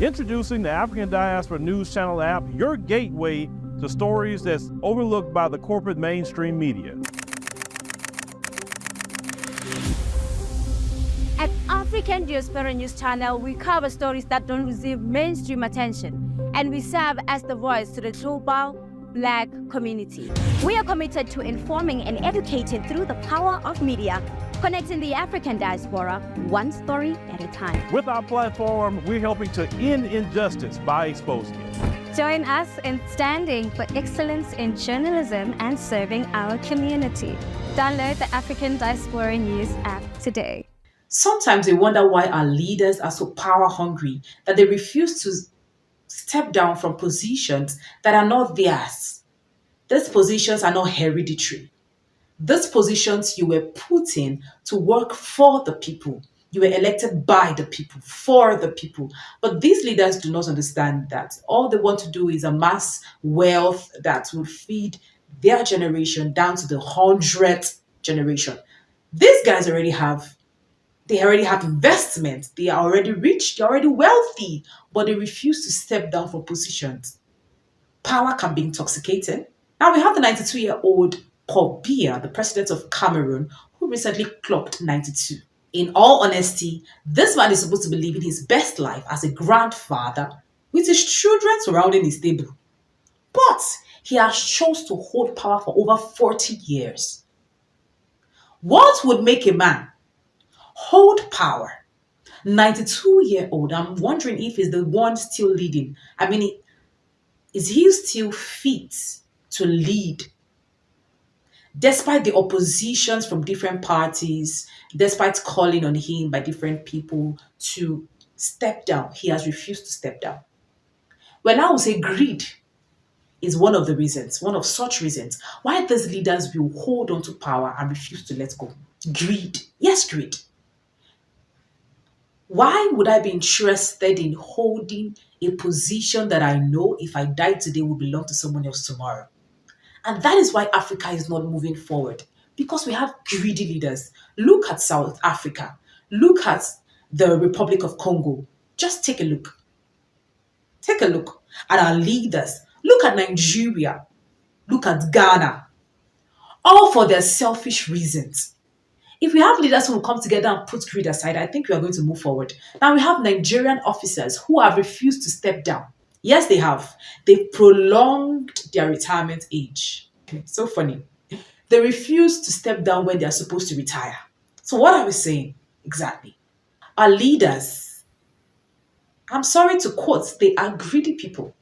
Introducing the African Diaspora News Channel app, your gateway to stories that's overlooked by the corporate mainstream media. At African Diaspora News Channel, we cover stories that don't receive mainstream attention, and we serve as the voice to the global Black community. We are committed to informing and educating through the power of media, connecting the African diaspora one story at a time. With our platform, we're helping to end injustice by exposing it. Join us in standing for excellence in journalism and serving our community. Download the African Diaspora News app today. Sometimes we wonder why our leaders are so power hungry that they refuse to step down from positions that are not theirs. These positions are not hereditary. These positions you were put in to work for the people. You were elected by the people, for the people. But these leaders do not understand that. All they want to do is amass wealth that will feed their generation down to the 100th generation. These guys already have investment. They are already rich. They're already wealthy, but they refuse to step down from positions. Power can be intoxicating. Now we have the 92-year-old Biya, the president of Cameroon, who recently clocked 92. In all honesty, this man is supposed to be living his best life as a grandfather with his children surrounding his table. But he has chosen to hold power for over 40 years. What would make a man hold power? 92-year-old, I'm wondering if he's the one still leading. I mean, is he still fit to lead? Despite the oppositions from different parties, despite calling on him by different people to step down, he has refused to step down. Well, I would say greed is one of the reasons, one of such reasons, why these leaders will hold on to power and refuse to let go. Greed. Yes, greed. Why would I be interested in holding a position that I know if I die today will belong to someone else tomorrow? And that is why Africa is not moving forward, because we have greedy leaders. Look at South Africa. Look at the Republic of Congo. Just take a look. Take a look at our leaders. Look at Nigeria. Look at Ghana. All for their selfish reasons. If we have leaders who will come together and put greed aside, I think we are going to move forward. Now we have Nigerian officers who have refused to step down. Yes, they have. They've prolonged their retirement age. So funny. They refuse to step down when they are supposed to retire. So what are we saying exactly? Our leaders, I'm sorry to quote, they are greedy people.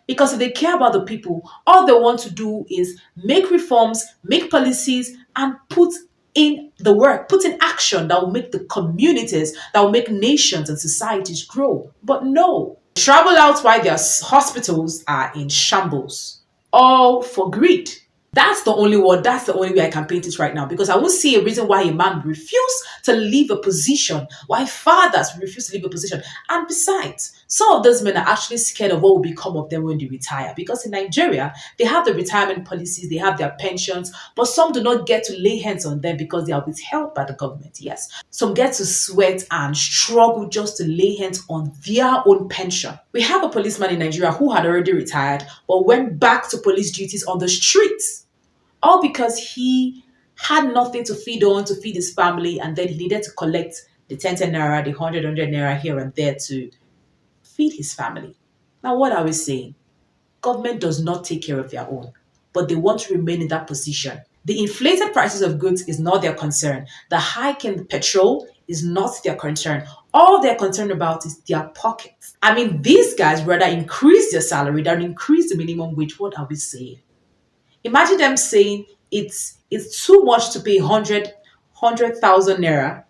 Because if they care about the people, all they want to do is make reforms, make policies, and put in the work, put in action that will make the communities, that will make nations and societies grow. But no, travel out while their hospitals are in shambles. All for greed. That's the only word, that's the only way I can paint it right now, because I won't see a reason why a man would refuse to leave a position, why fathers refuse to leave a position. And besides, some of those men are actually scared of what will become of them when they retire, because in Nigeria, they have the retirement policies, they have their pensions, but some do not get to lay hands on them because they are withheld by the government, yes. Some get to sweat and struggle just to lay hands on their own pension. We have a policeman in Nigeria who had already retired, but went back to police duties on the streets. All because he had nothing to feed on, to feed his family, and then he needed to collect the 10 naira, the 100 naira here and there to feed his family. Now, what are we saying? Government does not take care of their own, but they want to remain in that position. The inflated prices of goods is not their concern. The hike in petrol is not their concern. All they're concerned about is their pockets. I mean, these guys rather increase their salary than increase the minimum wage. What are we saying? Imagine them saying it's too much to pay 100,000 naira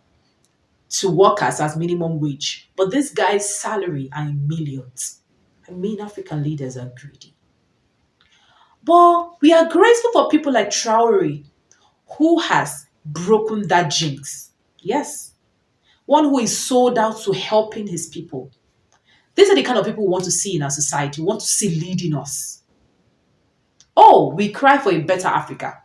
to workers as minimum wage. But this guy's salary are in millions. I mean, African leaders are greedy. But we are grateful for people like Traore, who has broken that jinx. Yes. One who is sold out to helping his people. These are the kind of people we want to see in our society, we want to see leading us. Oh, we cry for a better Africa.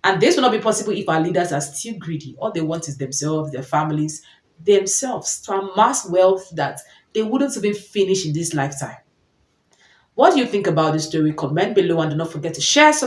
And this will not be possible if our leaders are still greedy. All they want is themselves, their families, themselves to amass wealth that they wouldn't even finish in this lifetime. What do you think about this story? Comment below and do not forget to share, subscribe.